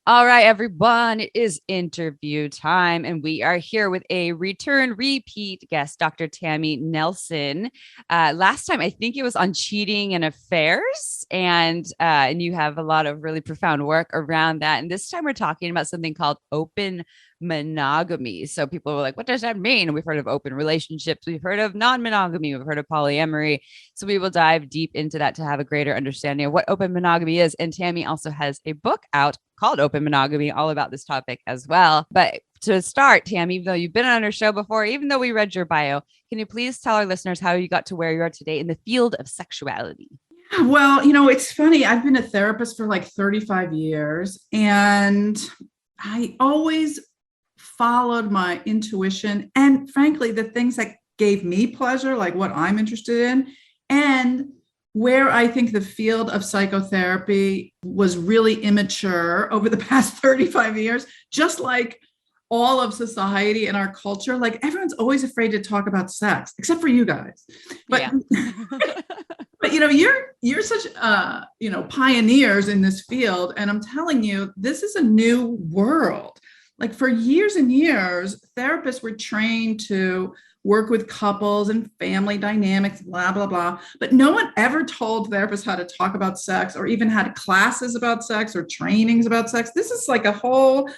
All right, everyone, it is interview time, and we are here with a return repeat guest, Dr. Tammy Nelson. Last time, I think it was on cheating and affairs, and you have a lot of really profound work around that. And this time, we're talking about something called open monogamy. So people were like, what does that mean? We've heard of open relationships, we've heard of non-monogamy, we've heard of polyamory. So we will dive deep into that to have a greater understanding of what open monogamy is. And Tammy also has a book out called Open Monogamy, all about this topic as well. But to start, Tammy, even though you've been on our show before, even though we read your bio, can you please tell our listeners how you got to where you are today in the field of sexuality? Well, it's funny. I've been a therapist for like 35 years, and I always followed my intuition and, frankly, the things that gave me pleasure, like what I'm interested in, and where I think the field of psychotherapy was really immature over the past 35 years, just like all of society and our culture. Like, everyone's always afraid to talk about sex, except for you guys. But Yeah. but you're such pioneers in this field, and I'm telling you, this is a new world. Like, for years and years, therapists were trained to work with couples and family dynamics, blah, blah, blah. But no one ever told therapists how to talk about sex, or even had classes about sex or trainings about sex. This is like a whole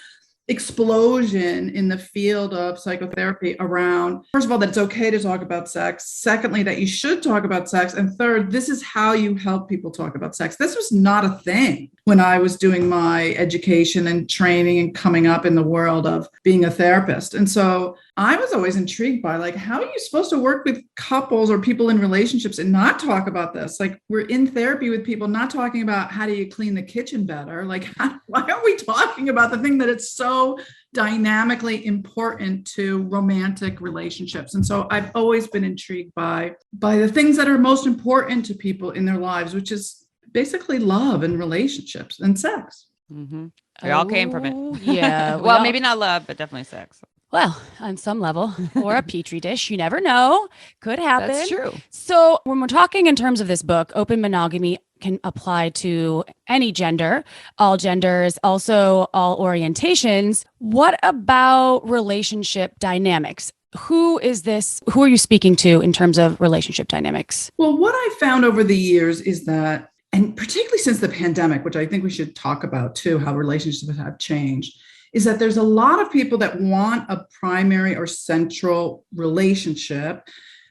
explosion in the field of psychotherapy around, first of all, that it's okay to talk about sex. Secondly, that you should talk about sex. And third, this is how you help people talk about sex. This was not a thing when I was doing my education and training and coming up in the world of being a therapist. And so I was always intrigued by, like, how are you supposed to work with couples or people in relationships and not talk about this? Like, we're in therapy with people not talking about how do you clean the kitchen better? Like, why are we talking about the thing that it's so dynamically important to romantic relationships? And so I've always been intrigued by the things that are most important to people in their lives, which is basically love and relationships and sex. Mm-hmm. We all came from it. Yeah. Well, maybe not love, but definitely sex. Well, on some level, or a petri dish, you never know. Could happen. That's true. So when we're talking in terms of this book, open monogamy can apply to any gender, all genders, also all orientations. What about relationship dynamics? Who is this? Who are you speaking to in terms of relationship dynamics? Well, what I found over the years is that, and particularly since the pandemic, which I think we should talk about too, how relationships have changed, is that there's a lot of people that want a primary or central relationship,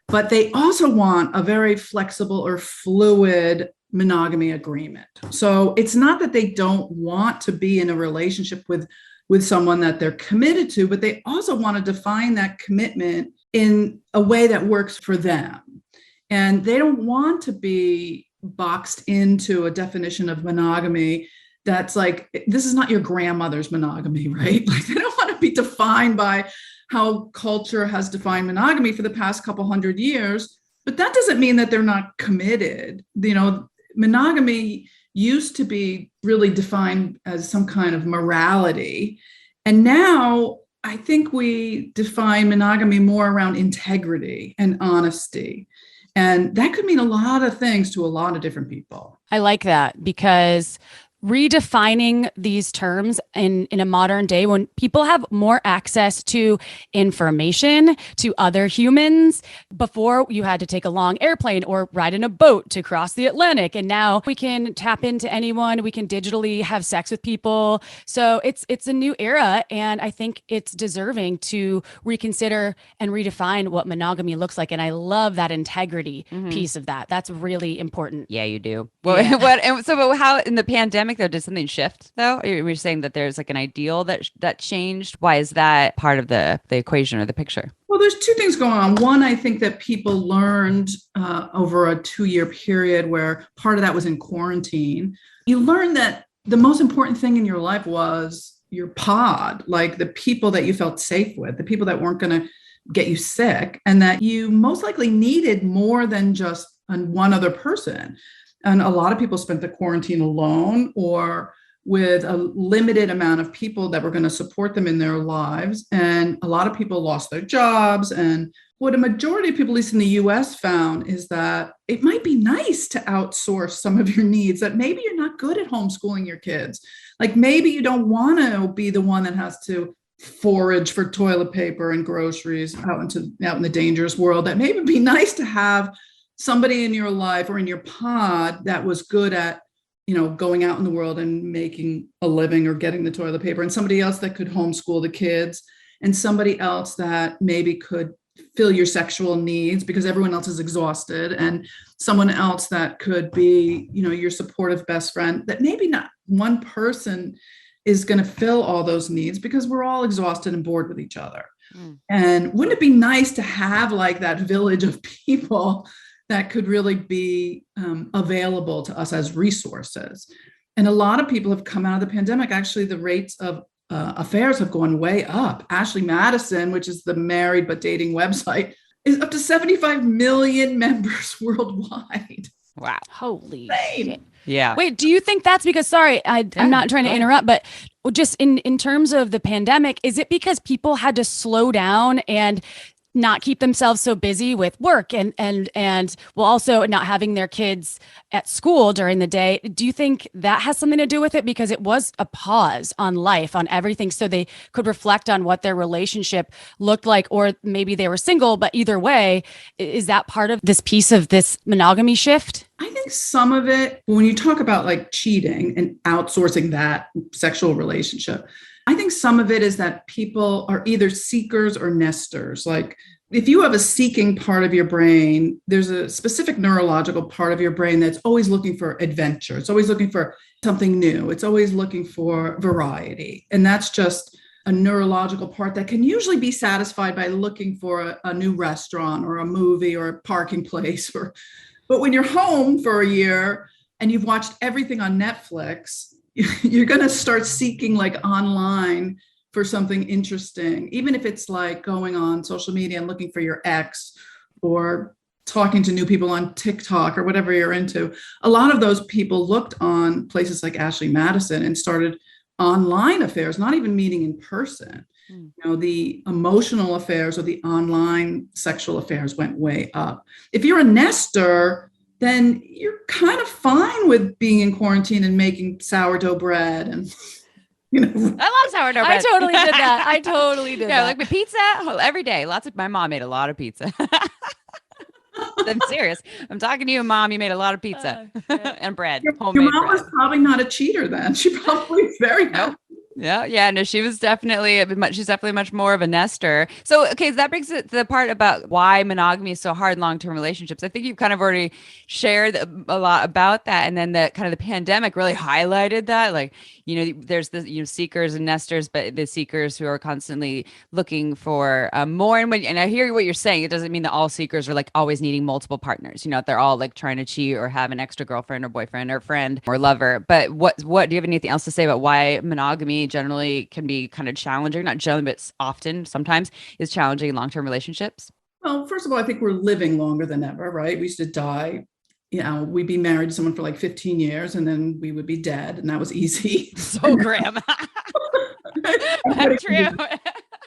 but they also want a very flexible or fluid monogamy agreement. So it's not that they don't want to be in a relationship with someone that they're committed to, but they also want to define that commitment in a way that works for them. And they don't want to be boxed into a definition of monogamy that's like, this is not your grandmother's monogamy, right? Like, they don't want to be defined by how culture has defined monogamy for the past couple hundred years. But that doesn't mean that they're not committed. Monogamy used to be really defined as some kind of morality. And now I think we define monogamy more around integrity and honesty. And that could mean a lot of things to a lot of different people. I like that, because redefining these terms in a modern day, when people have more access to information, to other humans. Before, you had to take a long airplane or ride in a boat to cross the Atlantic. And now we can tap into anyone. We can digitally have sex with people. So it's a new era. And I think it's deserving to reconsider and redefine what monogamy looks like. And I love that integrity piece of that. That's really important. Yeah, you do. Well, yeah. But how in the pandemic though, did something shift though? You're saying that there's like an ideal that changed. Why is that part of the equation or the picture? Well, there's two things going on. One, I think that people learned over a 2-year period, where part of that was in quarantine. You learned that the most important thing in your life was your pod, like the people that you felt safe with, the people that weren't going to get you sick, and that you most likely needed more than just one other person. And a lot of people spent the quarantine alone or with a limited amount of people that were going to support them in their lives. And a lot of people lost their jobs. And what a majority of people, at least in the US, found is that it might be nice to outsource some of your needs, that maybe you're not good at homeschooling your kids. Like maybe you don't want to be the one that has to forage for toilet paper and groceries out in the dangerous world. That maybe it'd be nice to have somebody in your life or in your pod that was good at, going out in the world and making a living or getting the toilet paper, and somebody else that could homeschool the kids, and somebody else that maybe could fill your sexual needs because everyone else is exhausted, and someone else that could be, your supportive best friend. That maybe not one person is going to fill all those needs because we're all exhausted and bored with each other. And wouldn't it be nice to have like that village of people that could really be available to us as resources? And a lot of people have come out of the pandemic. Actually, the rates of affairs have gone way up. Ashley Madison, which is the married but dating website, is up to 75 million members worldwide. Wow. Holy shit. Yeah. Wait, do you think that's because, sorry, I'm not trying to interrupt, but just in terms of the pandemic, is it because people had to slow down and not keep themselves so busy with work and well, also not having their kids at school during the day? Do you think that has something to do with it? Because it was a pause on life, on everything, so they could reflect on what their relationship looked like, or maybe they were single, but either way, is that part of this piece of this monogamy shift? I think some of it, when you talk about like cheating and outsourcing that sexual relationship, I think some of it is that people are either seekers or nesters. Like if you have a seeking part of your brain, there's a specific neurological part of your brain that's always looking for adventure. It's always looking for something new. It's always looking for variety. And that's just a neurological part that can usually be satisfied by looking for a new restaurant or a movie or a parking place. But when you're home for a year and you've watched everything on Netflix, you're going to start seeking like online for something interesting, even if it's like going on social media and looking for your ex or talking to new people on TikTok or whatever you're into. A lot of those people looked on places like Ashley Madison and started online affairs, not even meeting in person. The emotional affairs or the online sexual affairs went way up. If you're a nester, then you're kind of fine with being in quarantine and making sourdough bread and, I love sourdough bread. I totally did that. I totally did that. Like my pizza every day. My mom made a lot of pizza. I'm serious. I'm talking to you, Mom. You made a lot of pizza and bread. Your mom was probably not a cheater then. She probably was very happy. Yeah. No, she's definitely much more of a nester. So, okay, that brings it to the part about why monogamy is so hard in long-term relationships. I think you've kind of already shared a lot about that. And then the kind of the pandemic really highlighted that. Like, there's the, seekers and nesters, but the seekers who are constantly looking for more. And I hear what you're saying. It doesn't mean that all seekers are like always needing multiple partners. They're all like trying to cheat or have an extra girlfriend or boyfriend or friend or lover. But what do you have anything else to say about why monogamy generally can be kind of challenging, not generally, but sometimes is challenging in long-term relationships? Well, first of all, I think we're living longer than ever, right? We used to die, we'd be married to someone for like 15 years and then we would be dead, and that was easy. So grim. That's true.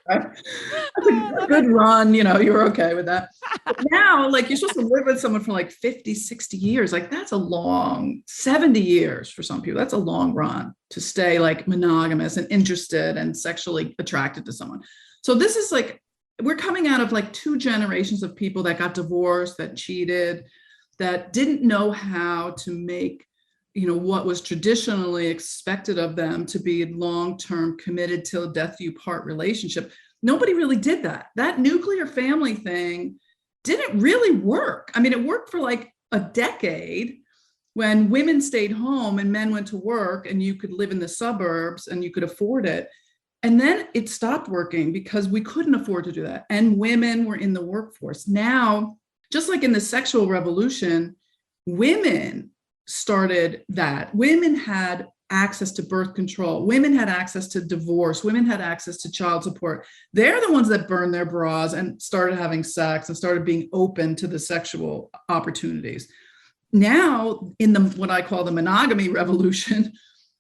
That's a good run, you're okay with that. But now, like, you're supposed to live with someone for like 50, 60 years. Like, that's a long 70 years for some people. That's a long run to stay like monogamous and interested and sexually attracted to someone. So this is like, we're coming out of like 2 generations of people that got divorced, that cheated, that didn't know how to make what was traditionally expected of them to be long-term committed till death you part relationship. Nobody really did that. That nuclear family thing didn't really work. I mean, it worked for like a decade when women stayed home and men went to work and you could live in the suburbs and you could afford it. And then it stopped working because we couldn't afford to do that. And women were in the workforce. Now, just like in the sexual revolution, women started that. Women had access to birth control. Women had access to divorce. Women had access to child support. They're the ones that burned their bras and started having sex and started being open to the sexual opportunities. Now, in what I call the monogamy revolution,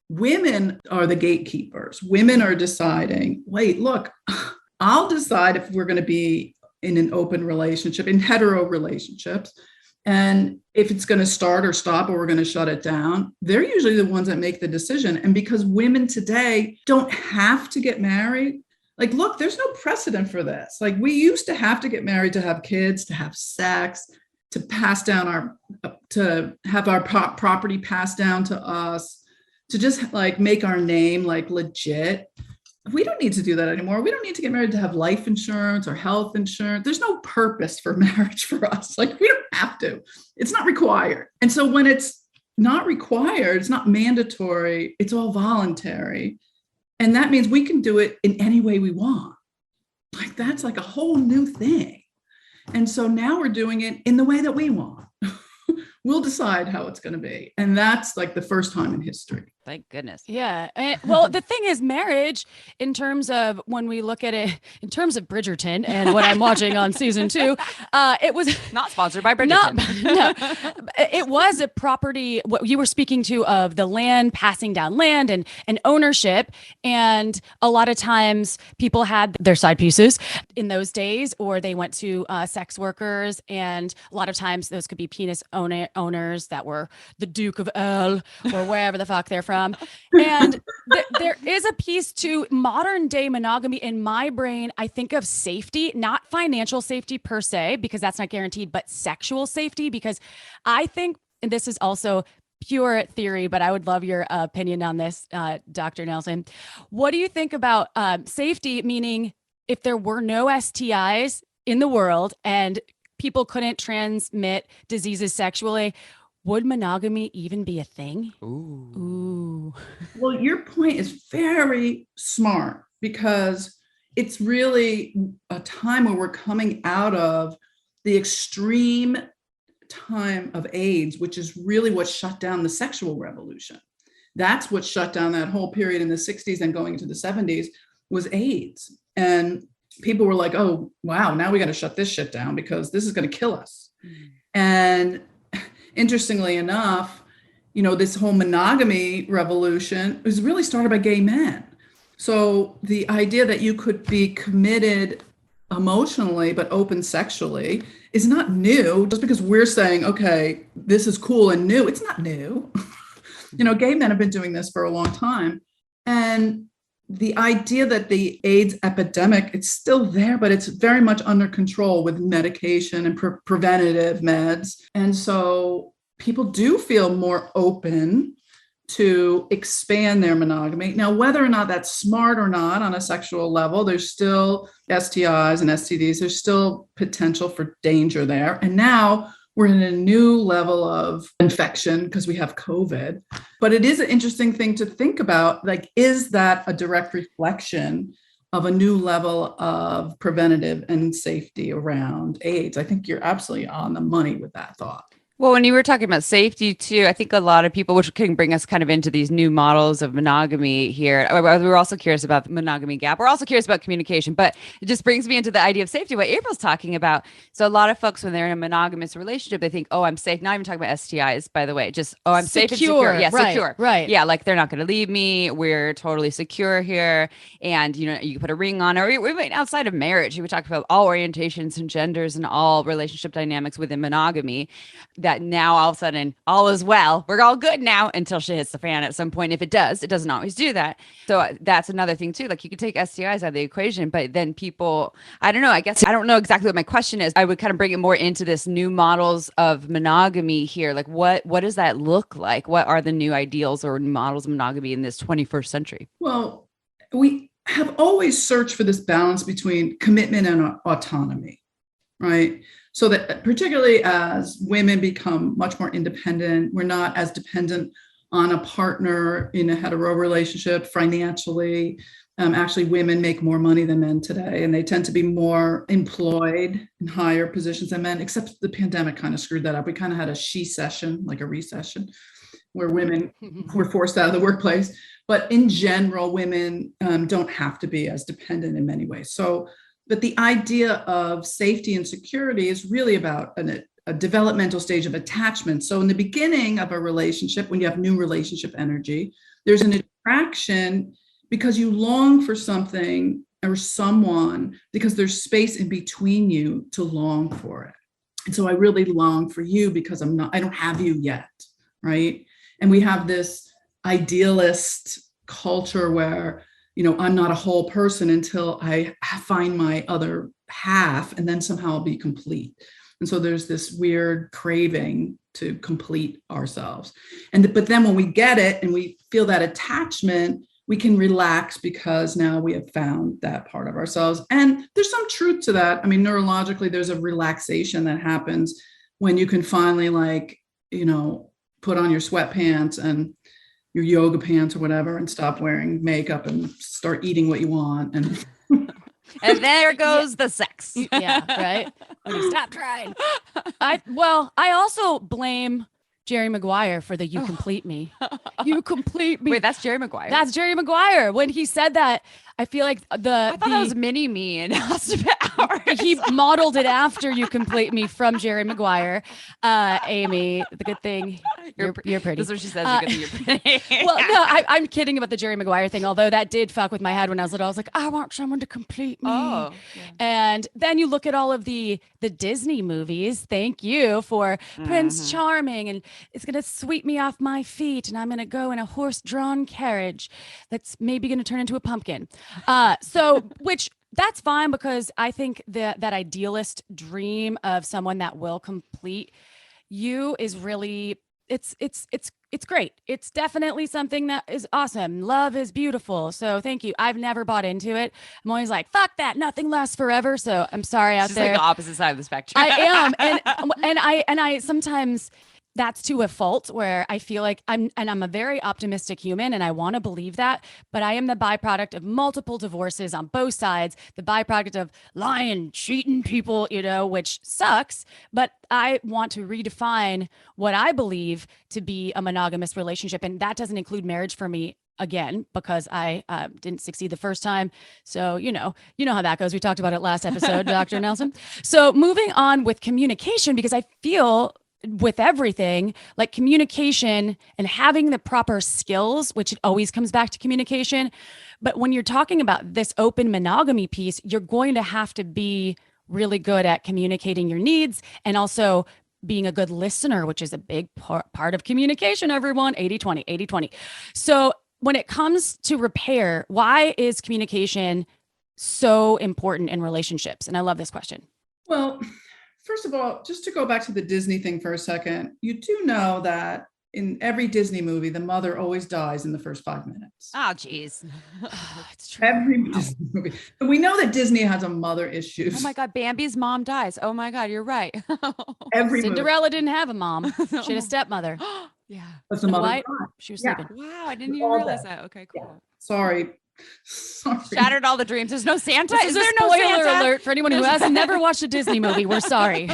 women are the gatekeepers. Women are deciding, wait, look, I'll decide if we're going to be in an open relationship, in hetero relationships. And if it's going to start or stop, or we're going to shut it down, they're usually the ones that make the decision. And because women today don't have to get married, like, look, there's no precedent for this. Like, we used to have to get married to have kids, to have sex, to pass down to have our property passed down to us, to just like make our name like legit. We don't need to do that anymore. We don't need to get married to have life insurance or health insurance. There's no purpose for marriage for us. Like, we don't have to. It's not required. And so when it's not required, it's not mandatory, it's all voluntary. And that means we can do it in any way we want. Like, that's like a whole new thing. And so now we're doing it in the way that we want. We'll decide how it's going to be. And that's like the first time in history. Thank goodness. Yeah. Well, the thing is, marriage, in terms of when we look at it, in terms of Bridgerton and what I'm watching on season 2, it was not sponsored by Bridgerton. No, it was a property, what you were speaking to, of the land, passing down land and ownership. And a lot of times people had their side pieces in those days, or they went to sex workers. And a lot of times those could be penis owners that were the Duke of Earl or wherever the fuck they're from. And there is a piece to modern day monogamy in my brain. I think of safety, not financial safety per se, because that's not guaranteed, but sexual safety, because I think, and this is also pure theory, but I would love your opinion on this, Dr. Nelson. What do you think about safety, meaning if there were no STIs in the world and people couldn't transmit diseases sexually, would monogamy even be a thing? Ooh. Well, your point is very smart, because it's really a time where we're coming out of the extreme time of AIDS, which is really what shut down the sexual revolution. That's what shut down that whole period in the 60s and going into the 70s was AIDS. And people were like, oh, wow, now we got to shut this shit down because this is going to kill us. And interestingly enough, this whole monogamy revolution was really started by gay men. So the idea that you could be committed emotionally but open sexually is not new. Just because we're saying, okay, this is cool and new, it's not new. Gay men have been doing this for a long time. And the idea that the AIDS epidemic, it's still there, but it's very much under control with medication and preventative meds. And so people do feel more open to expand their monogamy. Now, whether or not that's smart or not on a sexual level, there's still STIs and STDs. There's still potential for danger there. And now we're in a new level of infection because we have COVID. But it is an interesting thing to think about. Like, is that a direct reflection of a new level of preventative and safety around AIDS? I think you're absolutely on the money with that thought. Well, when you were talking about safety too, I think a lot of people, which can bring us kind of into these new models of monogamy here. We're also curious about the monogamy gap. We're also curious about communication, but it just brings me into the idea of safety, what April's talking about. So a lot of folks, when they're in a monogamous relationship, they think, oh, I'm safe. Not even talking about STIs, by the way, just, oh, I'm safe and secure. Yeah, right, secure. Right. Yeah, like they're not going to leave me. We're totally secure here. And, you can put a ring on, or even outside of marriage, we talk about all orientations and genders and all relationship dynamics within monogamy, that now all of a sudden all is well. We're all good now until shit hits the fan at some point. If it does, it doesn't always do that. So that's another thing too. Like, you could take STIs out of the equation, but then people, I don't know, I guess I don't know exactly what my question is. I would kind of bring it more into this new models of monogamy here. Like, what does that look like? What are the new ideals or models of monogamy in this 21st century? Well, we have always searched for this balance between commitment and autonomy, right? So that particularly as women become much more independent, we're not as dependent on a partner in a hetero relationship financially. Actually, women make more money than men today, and they tend to be more employed in higher positions than men, except the pandemic kind of screwed that up. We kind of had a she-cession, like a recession, where women were forced out of the workplace. But in general, women don't have to be as dependent in many ways. But the idea of safety and security is really about a developmental stage of attachment. So in the beginning of a relationship, when you have new relationship energy, there's an attraction because you long for something or someone, because there's space in between you to long for it. And so I really long for you because I don't have you yet, right? And we have this idealist culture where, I'm not a whole person until I find my other half, and then somehow I'll be complete. And so there's this weird craving to complete ourselves. But then when we get it and we feel that attachment, we can relax because now we have found that part of ourselves. And there's some truth to that. I mean, neurologically, there's a relaxation that happens when you can finally put on your sweatpants and your yoga pants or whatever and stop wearing makeup and start eating what you want. And and there goes the sex. Yeah, right? When you stop trying. I also blame Jerry Maguire for the "you complete me." You complete me. Wait, that's Jerry Maguire? That's Jerry Maguire. When he said that, I feel like I thought that was mini me in Hospital Hours. He modeled it after "you complete me" from Jerry Maguire. Amy, the good thing you're pretty. That's what she says. The good thing you're pretty. Well, no, I'm kidding about the Jerry Maguire thing. Although that did fuck with my head when I was little. I was like, I want someone to complete me. Oh, yeah. And then you look at all of the Disney movies. Thank you for Prince Charming, and it's gonna sweep me off my feet, and I'm gonna go in a horse-drawn carriage that's maybe gonna turn into a pumpkin. Which that's fine, because I think that idealist dream of someone that will complete you is really it's great. It's definitely something that is awesome. Love is beautiful. So thank you. I've never bought into it. I'm always like, fuck that. Nothing lasts forever. So I'm sorry out there. Like the opposite side of the spectrum. I am. And I sometimes that's to a fault, where I feel like I'm a very optimistic human, and I want to believe that, but I am the byproduct of multiple divorces on both sides, the byproduct of lying, cheating people, which sucks. But I want to redefine what I believe to be a monogamous relationship. And that doesn't include marriage for me, again, because I didn't succeed the first time. So, you know how that goes. We talked about it last episode, Dr. Nelson. So moving on with communication, because I feel with everything, like communication and having the proper skills, which it always comes back to communication. But when you're talking about this open monogamy piece, you're going to have to be really good at communicating your needs, and also being a good listener, which is a big part of communication, everyone. 80-20, 80-20. So when it comes to repair, why is communication so important in relationships? And I love this question. Well, first of all, just to go back to the Disney thing for a second, you do know that in every Disney movie, the mother always dies in the first 5 minutes. Oh, geez. It's true. Every Disney movie. But we know that Disney has a mother issue. Oh my God, Bambi's mom dies. Oh my God, you're right. Every Cinderella didn't have a mom. She had a stepmother. Yeah. That's the mother. White, she was sleeping. Wow, I didn't even realize that. Okay, cool. Yeah. Sorry. Shattered all the dreams. There's no Santa. This is there a no spoiler Santa? alert for anyone who has never watched a Disney movie. We're sorry.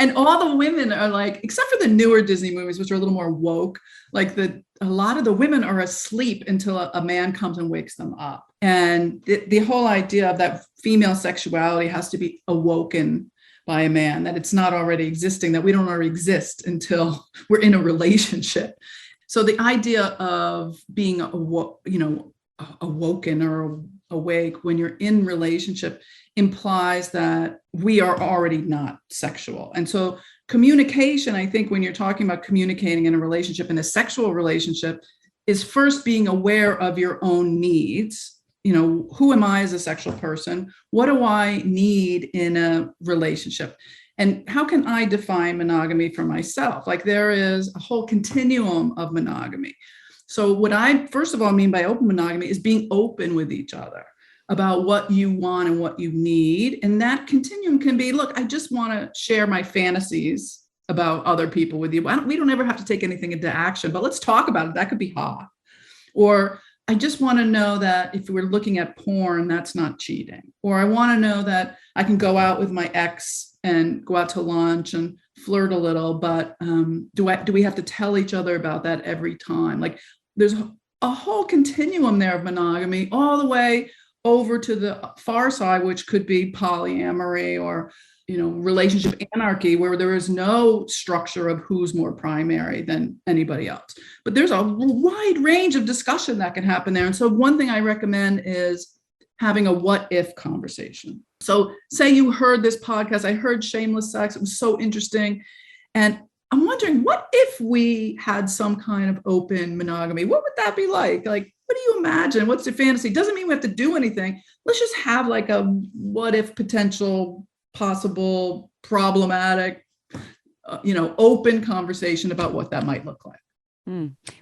And all the women are like, except for the newer Disney movies, which are a little more woke, like a lot of the women are asleep until a man comes and wakes them up. And the whole idea of that female sexuality has to be awoken by a man, that it's not already existing, that we don't already exist until we're in a relationship. So the idea of being, awoken or awake when you're in relationship implies that we are already not sexual. And so communication, I think when you're talking about communicating in a relationship, in a sexual relationship, is first being aware of your own needs. Who am I as a sexual person? What do I need in a relationship? And how can I define monogamy for myself? Like, there is a whole continuum of monogamy. So what I, first of all, mean by open monogamy is being open with each other about what you want and what you need. And that continuum can be, look, I just want to share my fantasies about other people with you. We don't ever have to take anything into action, but let's talk about it. That could be hot. Or I just want to know that if we're looking at porn, that's not cheating. Or I want to know that I can go out with my ex and go out to lunch and flirt a little, but do we have to tell each other about that every time? Like, there's a whole continuum there of monogamy, all the way over to the far side, which could be polyamory or relationship anarchy where there is no structure of who's more primary than anybody else. But there's a wide range of discussion that can happen there. And so one thing I recommend is having a what if conversation. So say you heard this podcast, I heard Shameless Sex, it was so interesting. And I'm wondering, what if we had some kind of open monogamy? What would that be like? Like, what do you imagine? What's your fantasy? Doesn't mean we have to do anything. Let's just have like a what if potential, possible, problematic, open conversation about what that might look like.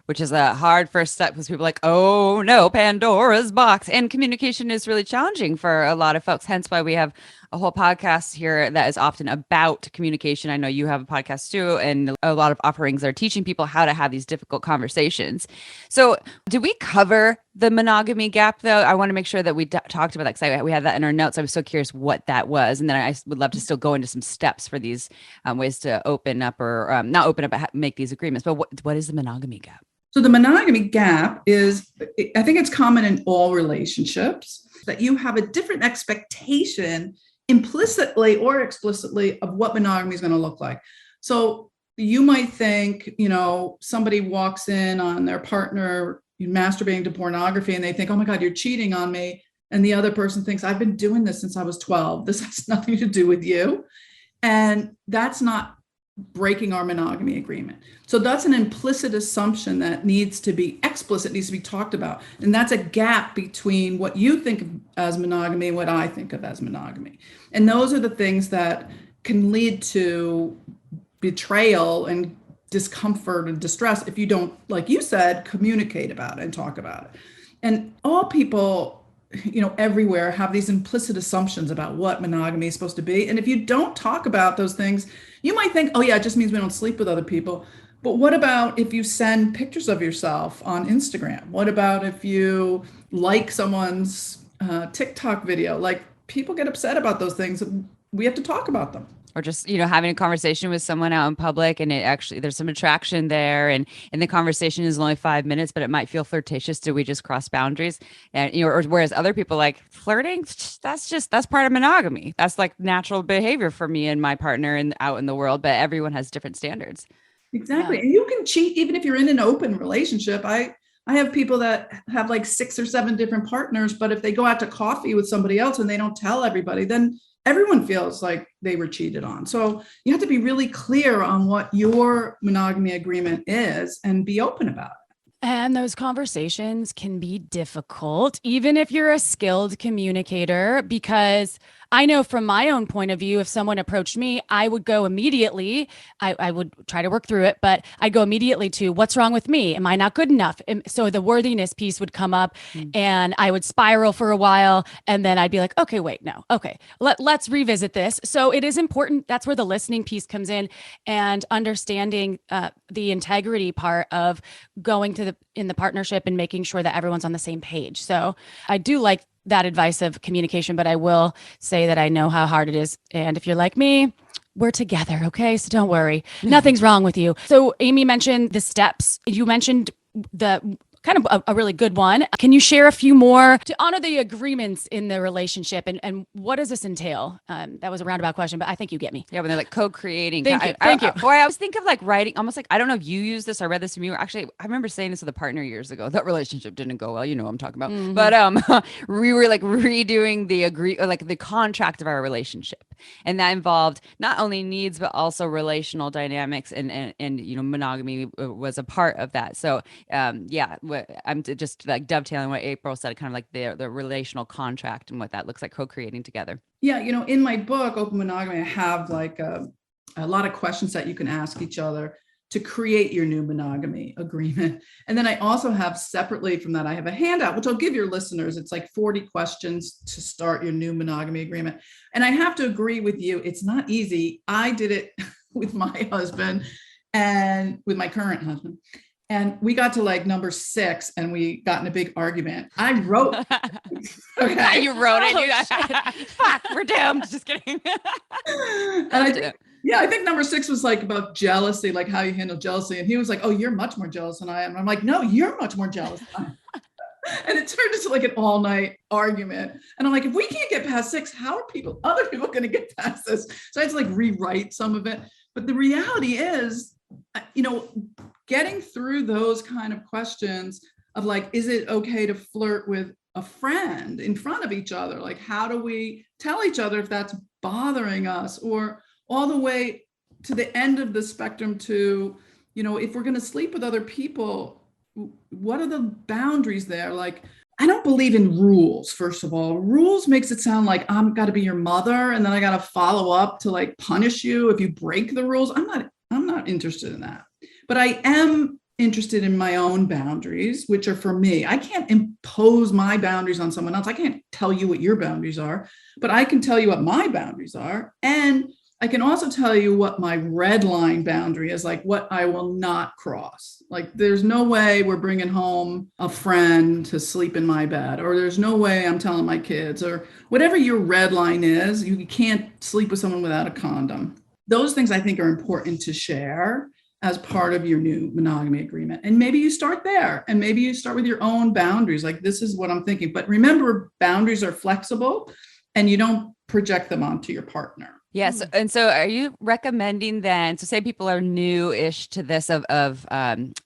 Which is a hard first step because people are like, oh no, Pandora's box. And communication is really challenging for a lot of folks. Hence why we have a whole podcast here that is often about communication. I know you have a podcast too, and a lot of offerings are teaching people how to have these difficult conversations. So did we cover the monogamy gap though? I want to make sure that we talked about that because we had that in our notes. I was so curious what that was. And then I would love to still go into some steps for these ways to open up or not open up, but make these agreements. But what is the monogamy gap? So the monogamy gap is, I think it's common in all relationships, that you have a different expectation implicitly or explicitly of what monogamy is going to look like. So you might think, somebody walks in on their partner masturbating to pornography and they think, oh my God, you're cheating on me. And the other person thinks, I've been doing this since I was 12. This has nothing to do with you. And that's not breaking our monogamy agreement. So that's an implicit assumption that needs to be explicit, needs to be talked about. And that's a gap between what you think of as monogamy and what I think of as monogamy. And those are the things that can lead to betrayal and discomfort and distress if you don't, like you said, communicate about it and talk about it. And all people, everywhere have these implicit assumptions about what monogamy is supposed to be. And if you don't talk about those things, you might think, oh yeah, it just means we don't sleep with other people. But what about if you send pictures of yourself on Instagram? What about if you like someone's TikTok video? Like, people get upset about those things. We have to talk about them. Or just, having a conversation with someone out in public and there's some attraction there and the conversation is only 5 minutes, but it might feel flirtatious. Do we just cross boundaries? And, or whereas other people like flirting, that's part of monogamy. That's like natural behavior for me and my partner and out in the world, but everyone has different standards. Exactly. Yeah. And you can cheat even if you're in an open relationship. I have people that have like 6 or 7 different partners, but if they go out to coffee with somebody else and they don't tell everybody, then everyone feels like they were cheated on. So you have to be really clear on what your monogamy agreement is and be open about it. And those conversations can be difficult, even if you're a skilled communicator, because I know from my own point of view, if someone approached me, I would go immediately, I would try to work through it, but I'd go immediately to what's wrong with me? Am I not good enough? And so the worthiness piece would come up and I would spiral for a while. And then I'd be like, okay, wait, no. Okay, let's revisit this. So it is important. That's where the listening piece comes in and understanding the integrity part of going to in the partnership and making sure that everyone's on the same page. So I do like that advice of communication, but I will say that I know how hard it is. And if you're like me, we're together. Okay. So don't worry. Nothing's wrong with you. So Amy mentioned the steps. You mentioned the kind of a really good one. Can you share a few more to honor the agreements in the relationship? And what does this entail? That was a roundabout question, but I think you get me. Yeah, when they're like co-creating. Thank you. Boy, I always think of like writing, almost like, I don't know if you use this. I read this from you. Actually, I remember saying this with a partner years ago. That relationship didn't go well. You know what I'm talking about. Mm-hmm. But we were like redoing the contract of our relationship. And that involved not only needs, but also relational dynamics and monogamy was a part of that. So I'm just like dovetailing what April said, kind of like the relational contract and what that looks like co-creating together. Yeah. In my book, Open Monogamy, I have like a lot of questions that you can ask each other to create your new monogamy agreement. And then I also have separately from that, I have a handout, which I'll give your listeners. It's like 40 questions to start your new monogamy agreement. And I have to agree with you. It's not easy. I did it with my husband and with my current husband. And we got to like number 6 and we got in a big argument. I wrote. Okay. You wrote it. Fuck, we're doomed. Just kidding. And I think number 6 was like about jealousy, like how you handle jealousy. And he was like, oh, you're much more jealous than I am. And I'm like, no, you're much more jealous than I am. And it turned into like an all night argument. And I'm like, if we can't get past 6, how are other people going to get past this? So I had to like rewrite some of it. But the reality is, getting through those kind of questions of like, is it okay to flirt with a friend in front of each other? Like, how do we tell each other if that's bothering us? Or all the way to the end of the spectrum to, if we're going to sleep with other people, what are the boundaries there? Like, I don't believe in rules. First of all, rules makes it sound like I'm got to be your mother and then I got to follow up to like punish you if you break the rules. I'm not interested in that. But I am interested in my own boundaries, which are for me. I can't impose my boundaries on someone else. I can't tell you what your boundaries are, but I can tell you what my boundaries are. And I can also tell you what my red line boundary is, like what I will not cross. Like, there's no way we're bringing home a friend to sleep in my bed, or there's no way I'm telling my kids, or whatever your red line is, you can't sleep with someone without a condom. Those things I think are important to share as part of your new monogamy agreement. And maybe you start there, and maybe you start with your own boundaries. Like, this is what I'm thinking. But remember, boundaries are flexible and you don't project them onto your partner. Yes. And so are you recommending then, so say people are new-ish to this of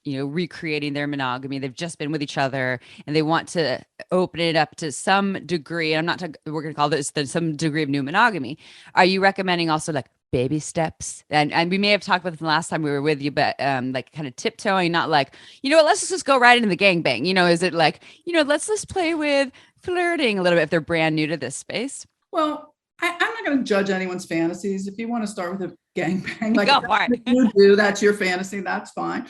recreating their monogamy, they've just been with each other and they want to open it up to some degree. And we're going to call this some degree of new monogamy. Are you recommending also like baby steps? And we may have talked about this last time we were with you, but like kind of tiptoeing, not like, let's just go right into the gangbang. Is it like, let's just play with flirting a little bit if they're brand new to this space? Well, I'm not going to judge anyone's fantasies. If you want to start with a gangbang, like go for it. You do, that's your fantasy. That's fine.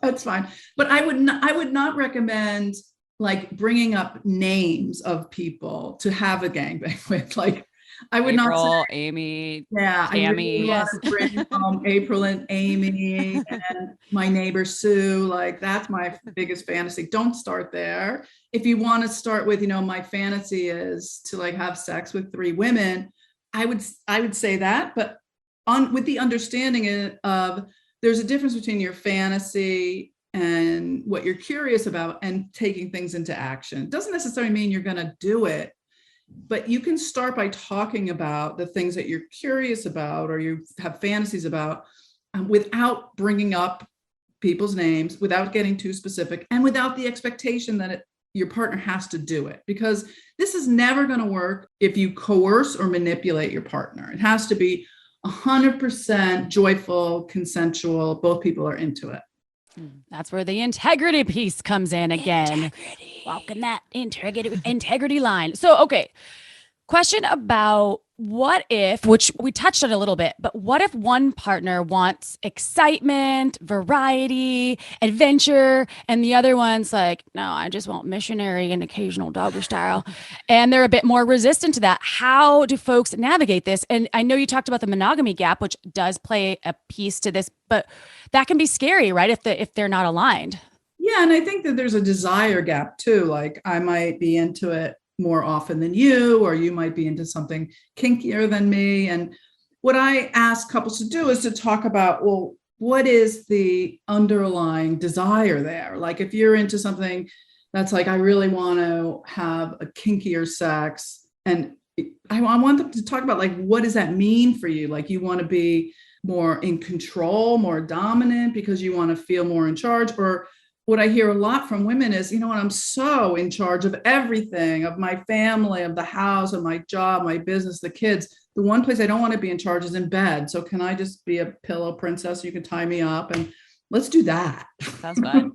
That's fine. But I would not recommend like bringing up names of people to have a gangbang with. Like, I would April, not say, Amy, yeah, Tammy. I really bring home April and Amy and my neighbor Sue. Like, that's my biggest fantasy. Don't start there. If you want to start with, my fantasy is to like have sex with 3 women, I would say that, but with the understanding of there's a difference between your fantasy and what you're curious about and taking things into action. It doesn't necessarily mean you're going to do it, but you can start by talking about the things that you're curious about or you have fantasies about without bringing up people's names, without getting too specific, and without the expectation that your partner has to do it, because this is never going to work if you coerce or manipulate your partner. It has to be 100% joyful, consensual. Both people are into it. That's where the integrity piece comes in again. Walking that integrity line. So, okay. Question about what if, which we touched on a little bit, but what if one partner wants excitement, variety, adventure, and the other one's like, no, I just want missionary and occasional doggy style. And they're a bit more resistant to that. How do folks navigate this? And I know you talked about the monogamy gap, which does play a piece to this, but that can be scary, right? If they're not aligned. Yeah. And I think that there's a desire gap too. Like, I might be into it more often than you, or you might be into something kinkier than me. And what I ask couples to do is to talk about, well, what is the underlying desire there? Like, if you're into something that's like, I really want to have a kinkier sex, and I want them to talk about, like, what does that mean for you? Like, you want to be more in control, more dominant because you want to feel more in charge? Or what I hear a lot from women is, I'm so in charge of everything, of my family, of the house, of my job, my business, the kids. The one place I don't want to be in charge is in bed. So can I just be a pillow princess? You can tie me up and let's do that. Sounds fun.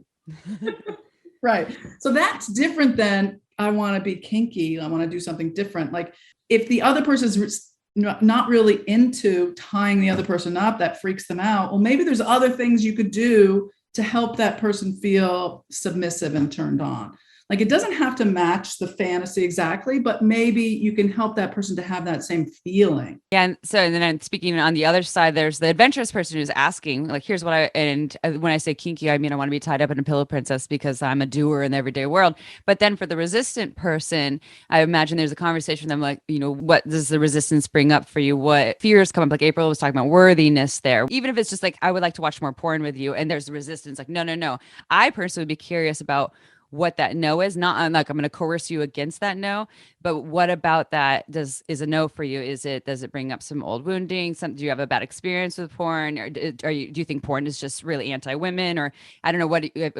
Right. So that's different than I want to be kinky. I want to do something different. Like, if the other person's not really into tying the other person up, that freaks them out. Well, maybe there's other things you could do to help that person feel submissive and turned on. Like, it doesn't have to match the fantasy exactly, but maybe you can help that person to have that same feeling. Yeah. And then I'm speaking on the other side, there's the adventurous person who's asking, like, here's what when I say kinky, I mean, I want to be tied up in a pillow princess because I'm a doer in the everyday world. But then for the resistant person, I imagine there's a conversation with them like, what does the resistance bring up for you? What fears come up? Like April was talking about worthiness there. Even if it's just like, I would like to watch more porn with you. And there's the resistance, like, no, no, no. I personally would be curious about what that no is. Not I'm like I'm going to coerce you against that no, but what about that is a no for you? Does it bring up some old wounding? Do you have a bad experience with porn, or do you think porn is just really anti-women, or I don't know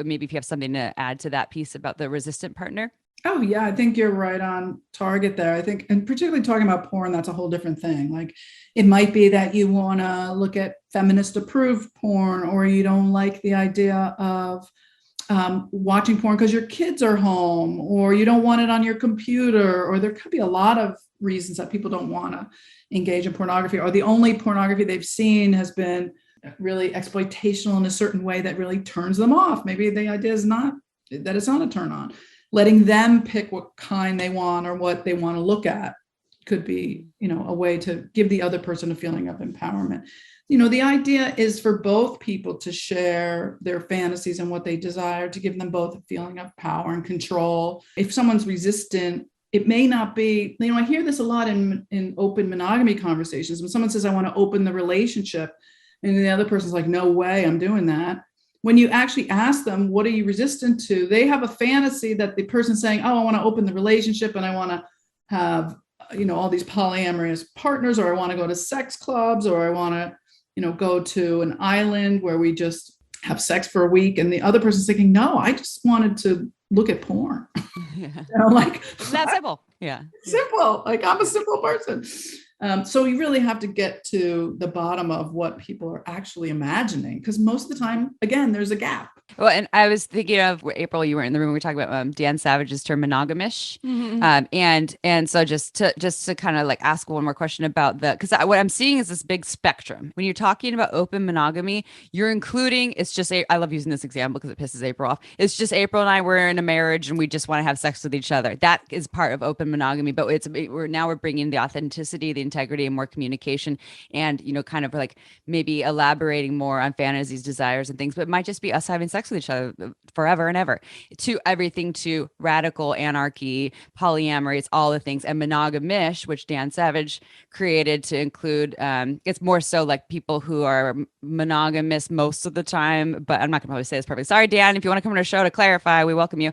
maybe if you have something to add to that piece about the resistant partner? Oh yeah, I think you're right on target there. I think, and particularly talking about porn, that's a whole different thing. Like, it might be that you want to look at feminist approved porn, or you don't like the idea of watching porn because your kids are home, or you don't want it on your computer, or there could be a lot of reasons that people don't want to engage in pornography, or the only pornography they've seen has been really exploitational in a certain way that really turns them off. Maybe the idea is not that it's not a turn on. Letting them pick what kind they want or what they want to look at could be, a way to give the other person a feeling of empowerment. The idea is for both people to share their fantasies and what they desire, to give them both a feeling of power and control. If someone's resistant, it may not be, I hear this a lot in open monogamy conversations. When someone says, I want to open the relationship, and the other person's like, no way, I'm doing that. When you actually ask them, what are you resistant to? They have a fantasy that the person's saying, oh, I want to open the relationship and I want to have, all these polyamorous partners, or I want to go to sex clubs, or I want to, go to an island where we just have sex for a week. And the other person's thinking, no, I just wanted to look at porn. Yeah. Like, That's simple. Yeah. Simple. Like, I'm a simple person. So you really have to get to the bottom of what people are actually imagining, because most of the time, again, there's a gap. Well, and I was thinking of April, you were in the room, we were talking about Dan Savage's term monogamish. And so just to kind of like ask one more question about because what I'm seeing is this big spectrum. When you're talking about open monogamy, you're including, it's just, I love using this example because it pisses April off. It's just April and I, we're in a marriage and we just want to have sex with each other. That is part of open monogamy, but we're bringing the authenticity, the integrity, and more communication, and, kind of like maybe elaborating more on fantasies, desires, and things, but it might just be us having sex with each other forever and ever, to everything to radical anarchy, polyamory. It's all the things. And monogamish, which Dan Savage created to include, it's more so like people who are monogamous most of the time, but I'm not gonna probably say this perfectly. Sorry, Dan, if you want to come on our show to clarify, we welcome you.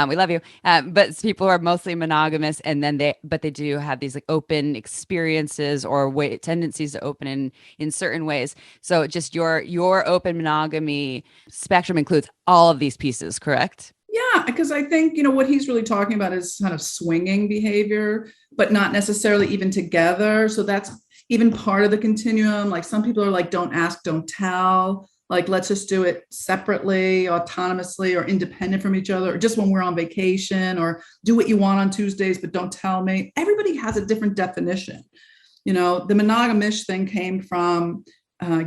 We love you. But it's people who are mostly monogamous, and then they do have these like open experiences or tendencies to open in certain ways. So just your open monogamy spectrum includes all of these pieces, correct? Yeah, because I think, what he's really talking about is kind of swinging behavior, but not necessarily even together. So that's even part of the continuum. Like, some people are like, don't ask, don't tell. Like, let's just do it separately, autonomously, or independent from each other, or just when we're on vacation, or do what you want on Tuesdays, but don't tell me. Everybody has a different definition. The monogamish thing came from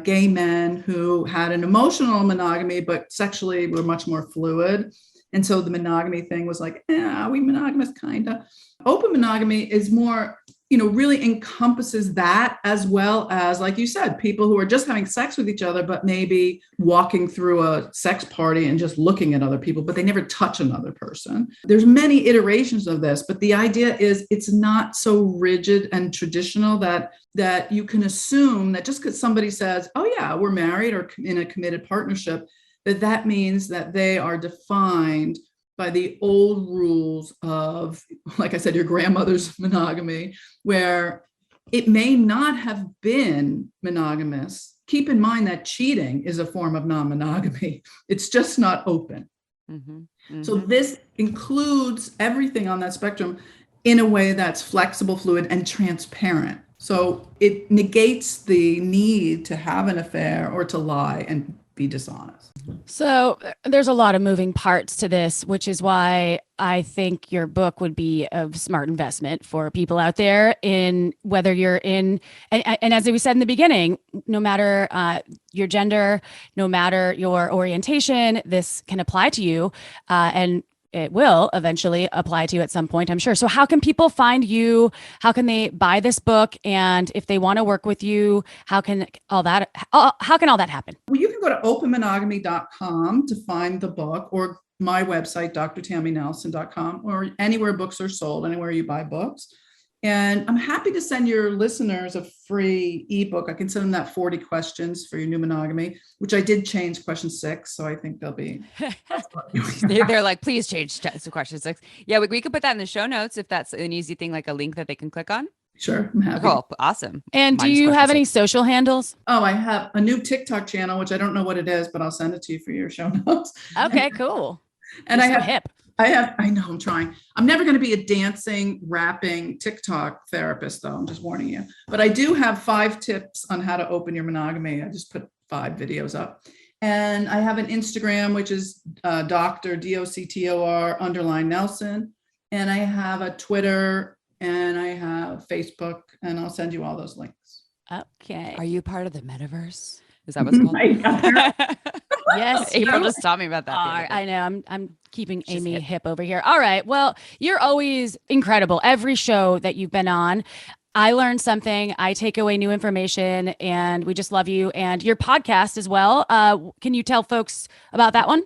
gay men who had an emotional monogamy, but sexually were much more fluid. And so the monogamy thing was like, are we monogamous? Kind of. Open monogamy is more, really encompasses that, as well as, like you said, people who are just having sex with each other, but maybe walking through a sex party and just looking at other people, but they never touch another person. There's many iterations of this, but the idea is it's not so rigid and traditional that you can assume that just because somebody says, oh yeah, we're married or in a committed partnership, that means that they are defined by the old rules of, like I said, your grandmother's monogamy, where it may not have been monogamous. Keep in mind that cheating is a form of non-monogamy. It's just not open. Mm-hmm. Mm-hmm. So this includes everything on that spectrum in a way that's flexible, fluid, and transparent. So it negates the need to have an affair or to lie and be dishonest. So there's a lot of moving parts to this, which is why I think your book would be a smart investment for people out there, in whether you're in, and as we said in the beginning, no matter your gender, no matter your orientation, this can apply to you. And it will eventually apply to you at some point, I'm sure. So how can people find you? How can they buy this book? And if they want to work with you, how can all that happen? Well, you can go to openmonogamy.com to find the book, or my website, drtammynelson.com, or anywhere books are sold, anywhere you buy books. And I'm happy to send your listeners a free ebook. I can send them that 40 questions for your new monogamy, which I did change question 6. So I think they'll be. They're like, please change to question 6. Yeah, we could put that in the show notes if that's an easy thing, like a link that they can click on. Sure, I'm happy. Cool, awesome. And do you have any social handles? Oh, I have a new TikTok channel, which I don't know what it is, but I'll send it to you for your show notes. Okay, cool. And You're so hip. I know, I'm trying. I'm never going to be a dancing, rapping TikTok therapist, though. I'm just warning you. But I do have 5 tips on how to open your monogamy. I just put 5 videos up. And I have an Instagram, which is Dr. DOCTOR _Nelson. And I have a Twitter, and I have Facebook, and I'll send you all those links. Okay. Are you part of the metaverse? Is that what's called? Yes. April just taught me about that. I know. I'm keeping Amy hip over here. All right. Well, you're always incredible. Every show that you've been on, I learned something. I take away new information, and we just love you and your podcast as well. Can you tell folks about that one?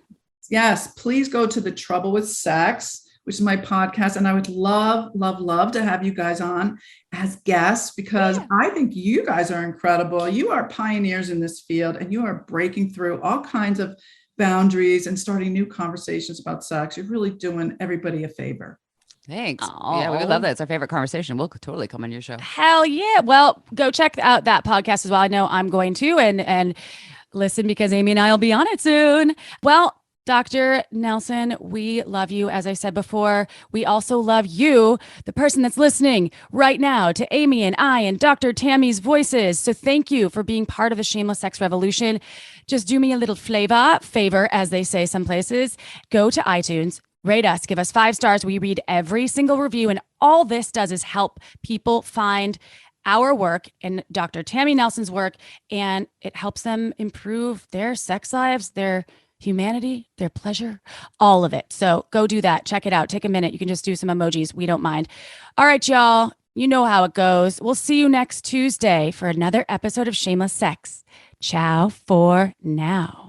Yes. Please go to The Trouble with Sex, which is my podcast. And I would love, love, love to have you guys on as guests, because I think you guys are incredible. You are pioneers in this field, and you are breaking through all kinds of boundaries and starting new conversations about sex. You're really doing everybody a favor. Thanks. Yeah, we would love that. It's our favorite conversation. We'll totally come on your show. Hell yeah. Well, go check out that podcast as well. I know I'm going to, and listen, because Amy and I will be on it soon. Well, Dr. Nelson, we love you. As I said before, we also love you, the person that's listening right now to Amy and I and Dr. Tammy's voices. So thank you for being part of the Shameless Sex Revolution. Just do me a little favor, as they say some places. Go to iTunes, rate us, give us 5 stars. We read every single review, and all this does is help people find our work and Dr. Tammy Nelson's work, and it helps them improve their sex lives, their humanity, their pleasure, all of it. So go do that. Check it out. Take a minute. You can just do some emojis. We don't mind. All right, y'all. You know how it goes. We'll see you next Tuesday for another episode of Shameless Sex. Ciao for now.